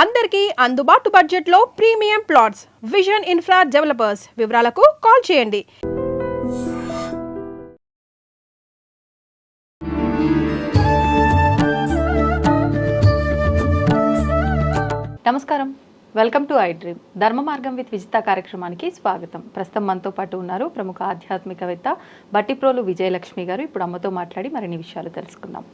అందరికీ అందుబాటు బడ్జెట్లో premium plots vision infra developers. వివరాలకు కాల్ చేయండి. నమస్కారం, వెల్కమ్ టు ఐ డ్రీమ్. ధర్మ మార్గం విత్ విజిత కార్యక్రమానికి స్వాగతం. ప్రస్తుతం మనతో పాటు ఉన్నారు ప్రముఖ ఆధ్యాత్మికవేత్త బట్టిప్రోలు విజయలక్ష్మి గారు. ఇప్పుడు అమ్మతో మాట్లాడి మరిన్ని విషయాలు తెలుసుకుందాం.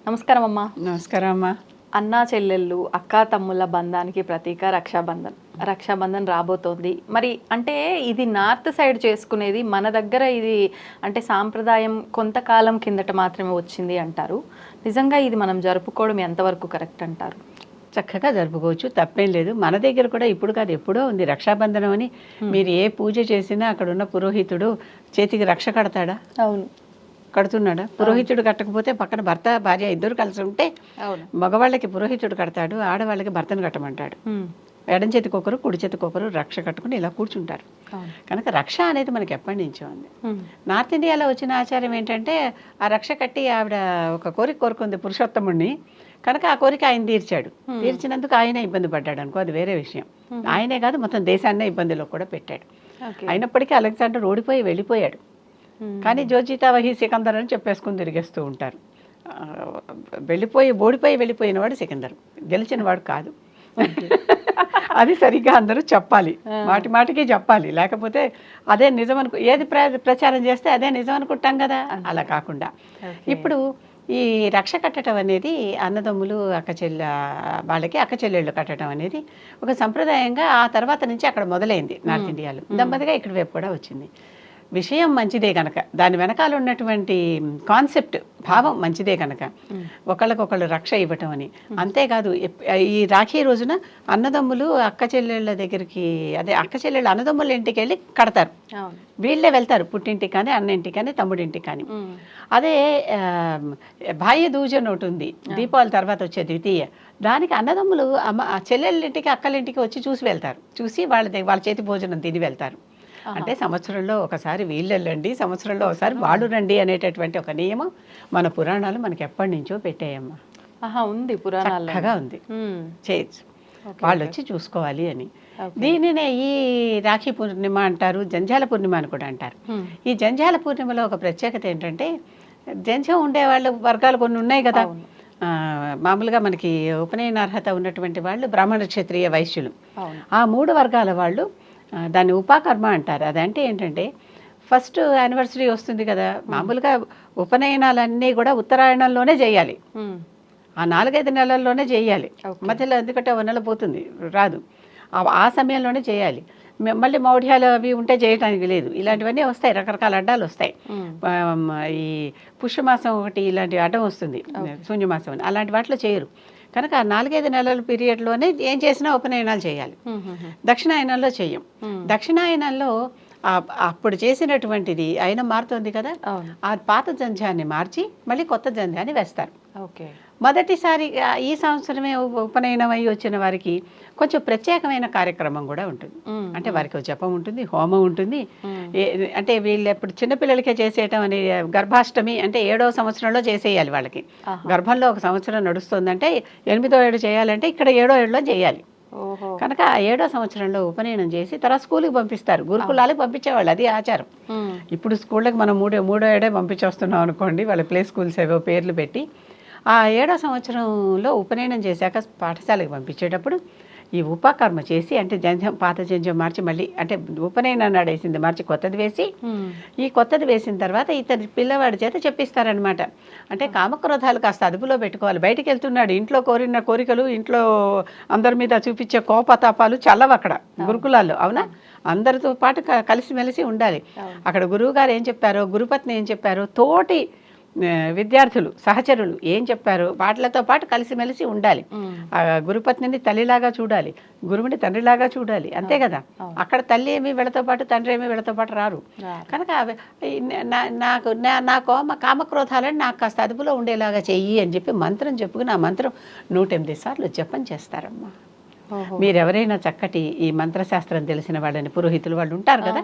నమస్కారం అమ్మా. నమస్కారం అమ్మా. అన్నా చెల్లెళ్ళు, అక్కా తమ్ముళ్ళ బంధానికి ప్రతీక రక్షాబంధన్. రక్షాబంధన్ రాబోతోంది. మరి అంటే ఇది నార్త్ సైడ్ చేసుకునేది, మన దగ్గర ఇది అంటే సాంప్రదాయం కొంతకాలం కిందట మాత్రమే వచ్చింది అంటారు. నిజంగా ఇది మనం జరుపుకోవడం ఎంతవరకు కరెక్ట్ అంటారు? చక్కగా జరుపుకోవచ్చు, తప్పేం లేదు. మన దగ్గర కూడా ఇప్పుడు కాదు, ఎప్పుడో ఉంది రక్షాబంధనం అని. మీరు ఏ పూజ చేసినా అక్కడ ఉన్న పురోహితుడు చేతికి రక్ష కడతాడా? అవును, కడుతున్నాడా? పురోహితుడు కట్టకపోతే పక్కన భర్త భార్య ఇద్దరు కలిసి ఉంటే మగవాళ్ళకి పురోహితుడు కడతాడు, ఆడవాళ్ళకి భర్తను కట్టమంటాడు. ఎడం చేతికి ఒకరు, కుడి చేతికి ఒకరు రక్ష కట్టుకుని ఇలా కూర్చుంటారు. కనుక రక్ష అనేది మనకి ఎప్పటి నుంచో ఉంది. నార్త్ ఇండియాలో వచ్చిన ఆచారం ఏంటంటే, ఆ రక్ష కట్టి ఆవిడ ఒక కోరిక కోరుకుంది పురుషోత్తముడిని, కనుక ఆ కోరిక ఆయన తీర్చాడు. తీర్చినందుకు ఆయనే ఇబ్బంది పడ్డాడు అనుకో, అది వేరే విషయం. ఆయనే కాదు, మొత్తం దేశాన్నే ఇబ్బందిలో కూడా పెట్టాడు. అయినప్పటికీ అలెగ్జాండర్ ఓడిపోయి వెళ్ళిపోయాడు. కానీ జోజితా వహి సికందర్ అని చెప్పేసుకుని తిరిగేస్తూ ఉంటారు. ఓడిపోయి వెళ్ళిపోయిన వాడు సికందర్, గెలిచిన వాడు కాదు. అది సరిగ్గా అందరూ చెప్పాలి, మాటి మాటికి చెప్పాలి. లేకపోతే అదే నిజం ఏది ప్రచారం చేస్తే అదే నిజం అనుకుంటాం కదా, అలా కాకుండా. ఇప్పుడు ఈ రక్ష కట్టడం అనేది అన్నదమ్ములు వాళ్ళకి అక్క చెల్లెళ్ళు కట్టడం అనేది ఒక సంప్రదాయంగా ఆ తర్వాత నుంచి అక్కడ మొదలైంది నార్త్ ఇండియాలో. నెమ్మదిగా ఇక్కడ వైపు కూడా వచ్చింది. విషయం మంచిదే కనుక, దాని వెనకాల ఉన్నటువంటి కాన్సెప్ట్, భావం మంచిదే కనుక ఒకళ్ళకొకళ్ళు రక్ష ఇవ్వటం అని. అంతేకాదు, ఈ రాఖీ రోజున అన్నదమ్ములు అక్క చెల్లెళ్ళ దగ్గరికి, అదే అక్క చెల్లెళ్ళు అన్నదమ్ముల ఇంటికి వెళ్ళి కడతారు. వీళ్ళే వెళ్తారు పుట్టింటికి కానీ, అన్న ఇంటికి కానీ, తమ్ముడింటికి కానీ. అదే బాహ్య దూజన్ ఒకటి ఉంది, దీపావళి తర్వాత వచ్చే ద్వితీయ. దానికి అన్నదమ్ములు చెల్లెళ్ళింటికి అక్కలింటికి వచ్చి చూసి వెళ్తారు. చూసి వాళ్ళ చేతి భోజనం తిని వెళ్తారు. అంటే సంవత్సరంలో ఒకసారి వీళ్ళు వెళ్ళండి, సంవత్సరంలో ఒకసారి వాళ్ళు రండి అనేటటువంటి ఒక నియమం మన పురాణాలు మనకి ఎప్పటి నుంచో పెట్టాయమ్మా. ఉంది, పురాణాలుగా ఉంది, చేయొచ్చు, వాళ్ళు వచ్చి చూసుకోవాలి అని. దీనినే ఈ రాఖీ పూర్ణిమ అంటారు, జంధ్యాల పూర్ణిమ అని కూడా అంటారు. ఈ జంధ్యాల పూర్ణిమలో ఒక ప్రత్యేకత ఏంటంటే, జంధ్యం ఉండేవాళ్ళు వర్గాలు కొన్ని ఉన్నాయి కదా. మామూలుగా మనకి ఉపనయనార్హత ఉన్నటువంటి వాళ్ళు బ్రాహ్మణ, క్షత్రియ, వైశ్యులు, ఆ 3 వర్గాల వాళ్ళు దాన్ని ఉపాకర్మ అంటారు. అదంటే ఏంటంటే, ఫస్ట్ యానివర్సరీ వస్తుంది కదా, మామూలుగా ఉపనయనాలన్నీ కూడా ఉత్తరాయణంలోనే చేయాలి. ఆ 4-5 నెలల్లోనే చేయాలి. మధ్యలో ఎందుకంటే 1 నెల పోతుంది, రాదు. ఆ సమయంలోనే చేయాలి. మళ్ళీ మౌఢ్యాలు అవి ఉంటే చేయడానికి లేదు. ఇలాంటివన్నీ వస్తాయి, రకరకాల అడ్డాలు వస్తాయి. ఈ పుష్యమాసం ఒకటి ఇలాంటి అడ్డం వస్తుంది, శూన్యమాసం అని. అలాంటి వాటిలో చేయరు. కనుక 4-5 నెలల పీరియడ్లోనే ఏం చేసినా ఉపనయనాలు చేయాలి. దక్షిణాయనంలో చెయ్యం. దక్షిణాయనంలో అప్పుడు చేసినటువంటిది అయినా మారుతుంది కదా, ఆ పాత జంధ్యాన్ని మార్చి మళ్ళీ కొత్త జంధ్యాన్ని వేస్తారు. మొదటిసారి ఈ సంవత్సరమే ఉపనయనం అయ్యి వచ్చిన వారికి కొంచెం ప్రత్యేకమైన కార్యక్రమం కూడా ఉంటుంది. అంటే వారికి జపం ఉంటుంది, హోమం ఉంటుంది. అంటే వీళ్ళు ఎప్పుడు చిన్నపిల్లలకే చేసేయటం అని, గర్భాష్టమి అంటే 7వ సంవత్సరంలో చేసేయాలి వాళ్ళకి. గర్భంలో 1 సంవత్సరం నడుస్తుందంటే 8వ ఏడు చేయాలంటే ఇక్కడ 7వ ఏడులో చేయాలి. కనుక ఆ 7వ సంవత్సరంలో ఉపనయనం చేసి తర్వాత స్కూల్కి పంపిస్తారు. గురుకులాలకు పంపించేవాళ్ళు, అది ఆచారం. ఇప్పుడు స్కూళ్ళకి మనం 3వ ఏడే పంపించేస్తున్నాం అనుకోండి, వాళ్ళ ప్లే స్కూల్స్ ఏవో పేర్లు పెట్టి. ఆ 7వ సంవత్సరంలో ఉపనయనం చేశాక పాఠశాలకు పంపించేటప్పుడు ఈ ఉపాకర్మ చేసి, అంటే జంధ్యం, పాత జంధ్యం మార్చి మళ్ళీ, అంటే ఉపనయనం నాడేసింది మార్చి కొత్తది వేసి, ఈ కొత్తది వేసిన తర్వాత ఇతని పిల్లవాడి చేత చెప్పిస్తారనమాట. అంటే కామక్రోధాలు కాస్త అదుపులో పెట్టుకోవాలి. బయటికి వెళ్తున్నాడు, ఇంట్లో కోరిన కోరికలు, ఇంట్లో అందరి మీద చూపించే కోపతాపాలు చల్లవు అక్కడ గురుకులాల్లో, అవునా? అందరితో పాటు కలిసిమెలిసి ఉండాలి. అక్కడ గురువు గారు ఏం చెప్పారో, గురుపత్ని ఏం చెప్పారో, తోటి విద్యార్థులు, సహచరులు ఏం చెప్పారు, వాటితో పాటు కలిసిమెలిసి ఉండాలి. గురుపత్నిని తల్లిలాగా చూడాలి, గురువుని తండ్రిలాగా చూడాలి, అంతే కదా. అక్కడ తల్లి ఏమి వీళ్ళతో పాటు, తండ్రి ఏమి వీళ్ళతో పాటు రారు. కనుక నాకు నా కామక్రోధాలని నాకు కాస్త అదుపులో ఉండేలాగా చెయ్యి అని చెప్పి మంత్రం చెప్పుకుని, ఆ మంత్రం 108 సార్లు జపం చేస్తారమ్మా. మీరు ఎవరైనా చక్కటి ఈ మంత్రశాస్త్రం తెలిసిన వాళ్ళని పురోహితులు వాళ్ళు ఉంటారు కదా,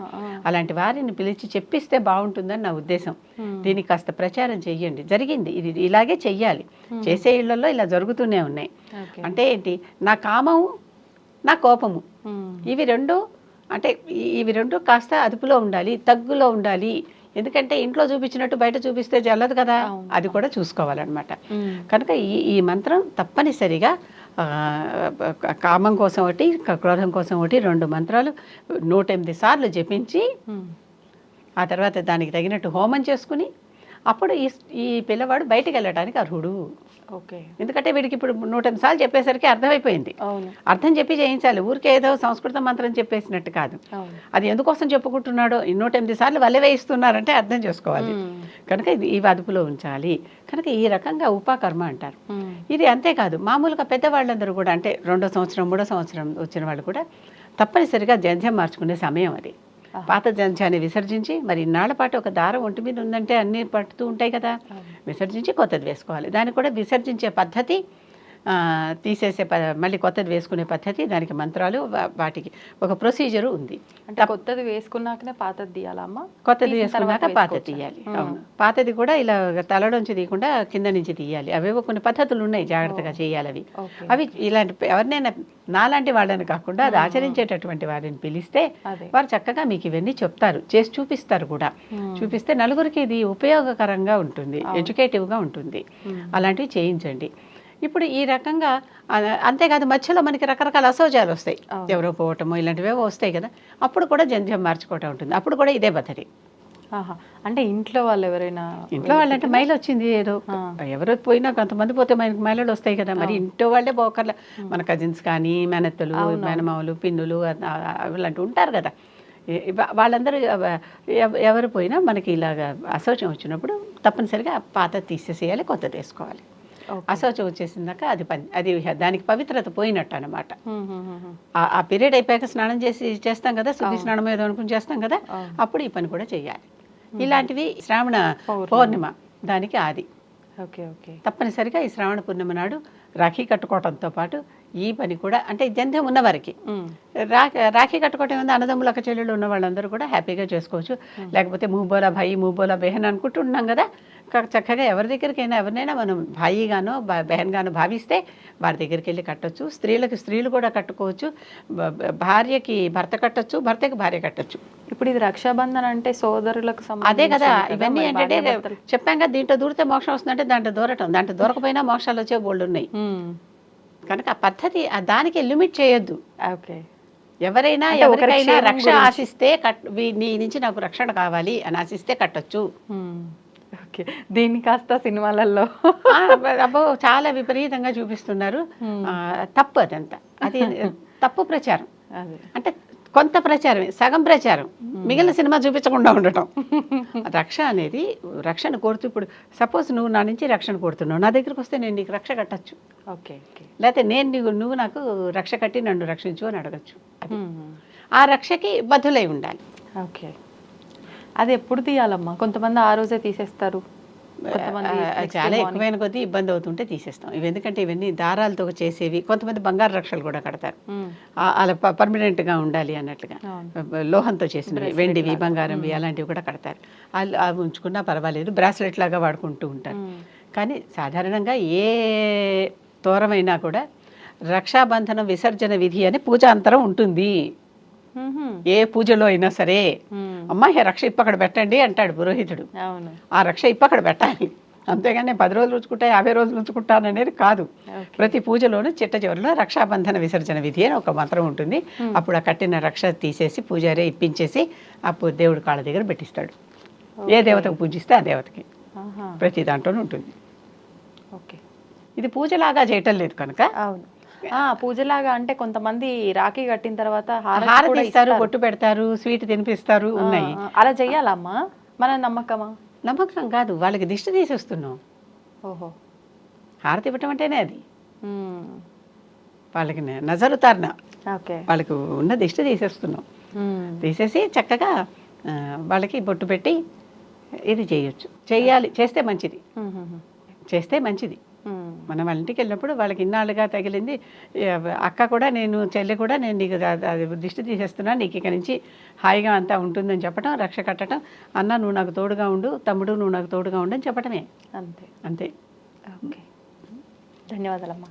అలాంటి వారిని పిలిచి చెప్పిస్తే బాగుంటుందని నా ఉద్దేశం. దీనికి కాస్త ప్రచారం చెయ్యండి. జరిగింది, ఇది ఇలాగే చెయ్యాలి. చేసే ఇళ్లలో ఇలా జరుగుతూనే ఉన్నాయి. అంటే ఏంటి, నా కామము నా కోపము ఇవి రెండు కాస్త అదుపులో ఉండాలి, తగ్గులో ఉండాలి. ఎందుకంటే ఇంట్లో చూపించినట్టు బయట చూపిస్తే జల్లదు కదా, అది కూడా చూసుకోవాలన్నమాట. కనుక ఈ మంత్రం తప్పనిసరిగా కామం కోసం ఒకటి, క్రోధం కోసం ఒకటి, 2 మంత్రాలు 108 సార్లు జపించి ఆ తర్వాత దానికి తగినట్టు హోమం చేసుకుని అప్పుడు ఈ పిల్లవాడు బయటికి వెళ్ళడానికి అర్హుడు. ఓకే. ఎందుకంటే వీడికి ఇప్పుడు 108 సార్లు చెప్పేసరికి అర్థమైపోయింది. అర్థం చెప్పి చేయించాలి, ఊరికే ఏదో సంస్కృత మంత్రం చెప్పేసినట్టు కాదు. అది ఎందుకోసం చెప్పుకుంటున్నాడో 108 సార్లు వల్లె వేయిస్తున్నారంటే అర్థం చేసుకోవాలి. కనుక ఇవి అదుపులో ఉంచాలి. కనుక ఈ రకంగా ఉపాకర్మ అంటారు. ఇది అంతేకాదు, మామూలుగా పెద్దవాళ్ళందరూ కూడా అంటే 2వ సంవత్సరం 3వ సంవత్సరం వచ్చిన వాళ్ళు కూడా తప్పనిసరిగా జంధ్యం మార్చుకునే సమయం అది. పాత జంధ్యాన్ని విసర్జించి, మరి ఇన్నాళ్ల పాటు ఒక దారం ఒంటి మీద ఉందంటే అన్నీ పట్టుతూ ఉంటాయి కదా, విసర్జించి కొత్తది వేసుకోవాలి. దాన్ని కూడా విసర్జించే పద్ధతి, తీసేసే మళ్ళీ కొత్తది వేసుకునే పద్ధతి, దానికి మంత్రాలు, వాటికి ఒక ప్రొసీజరు ఉంది. అంటే కొత్తది వేసుకున్నాకనే పాతది తీయాలమ్మా? కొత్తది వేసుకున్నాక పాతది తీయాలి. అవును, పాతది కూడా ఇలా తలలోంచి తీయకుండా కింద నుంచి తీయాలి. అవేవో కొన్ని పద్ధతులు ఉన్నాయి, జాగ్రత్తగా చేయాలి అవి. అవి ఇలాంటి ఎవరినైనా నాలాంటి వాళ్ళని కాకుండా అది ఆచరించేటటువంటి వారిని పిలిస్తే వారు చక్కగా మీకు ఇవన్నీ చెప్తారు, చేసి చూపిస్తారు కూడా. చూపిస్తే నలుగురికి ఇది ఉపయోగకరంగా ఉంటుంది, ఎడ్యుకేటివ్గా ఉంటుంది. అలాంటివి చేయించండి. ఇప్పుడు ఈ రకంగా అంతేకాదు, మధ్యలో మనకి రకరకాల అసౌజాలు వస్తాయి, ఎవరో పోవటమో ఇలాంటివేవో వస్తాయి కదా, అప్పుడు కూడా జంధ్యం మార్చుకోవటం ఉంటుంది. అప్పుడు కూడా ఇదే పద్ధతి. అంటే ఇంట్లో వాళ్ళు ఎవరైనా, ఇంట్లో వాళ్ళంటే మైలు వచ్చింది ఏదో, ఎవరో పోయినా కొంతమంది పోతే మనకి మైలలు వస్తాయి కదా, మరి ఇంట్లో వాళ్ళే పోకర్ల, మన కజిన్స్ కానీ మేనత్తలు, మేనమామలు, పిన్నులు అలాంటి ఉంటారు కదా, వాళ్ళందరూ ఎవరు పోయినా మనకి ఇలాగ అశౌచం వచ్చినప్పుడు తప్పనిసరిగా పాత తీసేసేయాలి, కొత్తది వేసుకోవాలి. అశౌచం వచ్చేసిందాక అది దానికి పవిత్రత పోయినట్టు అనమాట. ఆ పీరియడ్ అయిపోయాక స్నానం చేస్తాం కదా, శుద్ధి స్నానం ఏదో అనుకుని చేస్తాం కదా, అప్పుడు ఈ పని కూడా చేయాలి. ఇలాంటివి శ్రావణ పౌర్ణిమ దానికి ఆది. తప్పనిసరిగా ఈ శ్రావణ పూర్ణిమ నాడు రాఖీ కట్టుకోవడంతో పాటు ఈ పని కూడా, అంటే జంధ్యం ఉన్నవారికి రాఖీ కట్టుకోవటం ఉంది, అన్నదమ్ములు అక్క చెల్లెళ్ళు ఉన్న వాళ్ళందరూ కూడా హ్యాపీగా చేసుకోవచ్చు. లేకపోతే మూబోలా భాయి మూబోలా బెహన్ అనుకుంటున్నాం కదా, చక్కగా ఎవరి దగ్గరికైనా ఎవరినైనా మనం భాయిగానో బెహన్గానో భావిస్తే వారి దగ్గరికి వెళ్ళి కట్టొచ్చు. స్త్రీలకు స్త్రీలు కూడా కట్టుకోవచ్చు, భార్యకి భర్త కట్టొచ్చు, భర్తకి భార్య కట్టొచ్చు. ఇప్పుడు ఇది రక్షాబంధన్ అంటే సోదరులకు అదే కదా, ఇవన్నీ ఏంటంటే చెప్పాం కదా, దీంట్లో దూరితే మోక్షం వస్తుందంటే దాంట్లో దూరటం, దాంట్లో దూరకపోయినా మోక్షాలు వచ్చే బోల్డ్ ఉన్నాయి. కనుక ఆ పద్ధతి దానికి లిమిట్ చేయొద్దు. ఎవరైనా ఎవరికైనా రక్ష ఆశిస్తే నీ నుంచి నాకు రక్షణ కావాలి అని ఆశిస్తే కట్టొచ్చు. దీన్ని కాస్త సినిమాలలో అబ్బో చాలా విపరీతంగా చూపిస్తున్నారు. తప్పు, అదంతా అది తప్పు ప్రచారం. అంటే కొంత ప్రచారమే, సగం ప్రచారం, మిగిలిన సినిమా చూపించకుండా ఉండటం. రక్ష అనేది రక్షణ కోరుతూ, ఇప్పుడు సపోజ్ నువ్వు నా నుంచి రక్షణ కోరుతున్నావు, నా దగ్గరికి వస్తే నేను నీకు రక్ష కట్టచ్చు. లేకపోతే నువ్వు నాకు రక్ష కట్టి నన్ను రక్షించు అని అడగచ్చు. ఆ రక్షకి బద్ధులై ఉండాలి. అది ఎప్పుడు తీయాలమ్మా? కొంతమంది ఆ రోజే తీసేస్తారు, చాలా ఎక్కువైన కొద్దీ ఇబ్బంది అవుతుంటే తీసేస్తాం ఇవి. ఎందుకంటే ఇవన్నీ దారాలతో చేసేవి, కొంతమంది బంగారు రక్షలు కూడా కడతారు, అలా పర్మనెంట్గా ఉండాలి అన్నట్లుగా. లోహంతో చేసినవి, వెండివి, బంగారంవి అలాంటివి కూడా కడతారు. అవి ఉంచుకున్నా పర్వాలేదు, బ్రాస్లెట్ లాగా వాడుకుంటూ ఉంటారు. కానీ సాధారణంగా ఏ తోరమైనా కూడా రక్షాబంధన విసర్జన విధి అని పూజాంతరం ఉంటుంది. ఏ పూజలో అయినా సరే, అమ్మా రక్ష ఇప్పక్కడ పెట్టండి అంటాడు పురోహితుడు. ఆ రక్ష ఇప్పక్కడ పెట్టాలి, అంతేగాని 10 రోజులు ఉంచుకుంటా 50 రోజులు ఉంచుకుంటాను అనేది కాదు. ప్రతి పూజలోనూ చిట్ట చివరిలో రక్షాబంధన విసర్జన విధి అని ఒక మంత్రం ఉంటుంది. అప్పుడు ఆ కట్టిన రక్ష తీసేసి పూజారే ఇప్పించేసి అప్పుడు దేవుడి కాళ్ళ దగ్గర పెట్టిస్తాడు. ఏ దేవతకు పూజిస్తే ఆ దేవతకి ప్రతి దాంట్లోనూ ఉంటుంది. ఇది పూజలాగా చేయటం లేదు కనుక. పూజలాగా అంటే కొంతమంది రాఖీ కట్టిన తర్వాత హారతి ఇస్తారు, బొట్టు పెడతారు, స్వీట్ తినిపిస్తారు, ఉన్నాయి. అలా చెయ్యాలమ్మా? మన నమ్మకమా? నమ్మకం కాదు, వాళ్ళకి దిష్టి తీసేస్తున్నాం. హారతి ఇవ్వటం అంటేనే అది వాళ్ళకి నజరుతారన, వాళ్ళకి ఉన్న దిష్టి తీసేస్తున్నాం. తీసేసి చక్కగా వాళ్ళకి బొట్టు పెట్టి ఇది చేయొచ్చు. చేయాలి, చేస్తే మంచిది, చేస్తే మంచిది. మనం వాళ్ళ ఇంటికి వెళ్ళినప్పుడు వాళ్ళకి ఇన్నాళ్ళుగా తగిలింది, అక్క కూడా నేను చెల్లి కూడా నేను నీకు అది దిష్టి తీసేస్తున్నా, నీకు ఇక నుంచి హాయిగా అంతా ఉంటుందని చెప్పడం, రక్ష కట్టడం, అన్న నువ్వు నాకు తోడుగా ఉండు, తమ్ముడు నువ్వు నాకు తోడుగా ఉండు అని చెప్పడమే. అంతే. అంతే. Okay, ధన్యవాదాలమ్మా.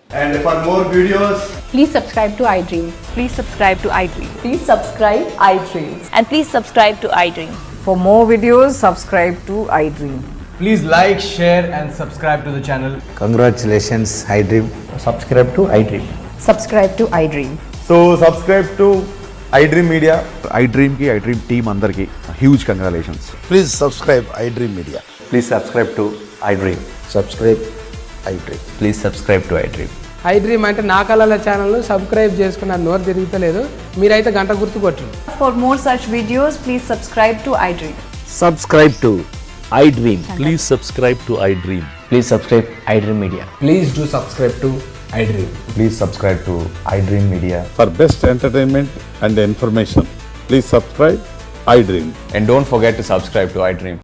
And for more videos, Please subscribe to iDream. Please subscribe to iDream. Please subscribe iDream. And please subscribe to iDream. For more videos, subscribe to iDream. please like, share and subscribe to the channel. Congratulations, iDream. Subscribe to iDream. Subscribe to iDream. So subscribe to iDream Media. iDream ki iDream team andarki huge congratulations. Please subscribe iDream Media. Please subscribe to iDream. Subscribe iDream. Please subscribe to iDream. iDream అంటే నా కళల ఛానల్ను subscribe చేసుకున్న నోరు తిరుగుతలేదు, మీరైతే గంట గుర్తు కొట్టండి. For more such videos, please subscribe to iDream. Subscribe to iDream. Please subscribe to iDream. Please subscribe iDream Media. Please do subscribe to iDream. Please subscribe to iDream Media. For best entertainment and information, please subscribe iDream. And don't forget to subscribe to iDream.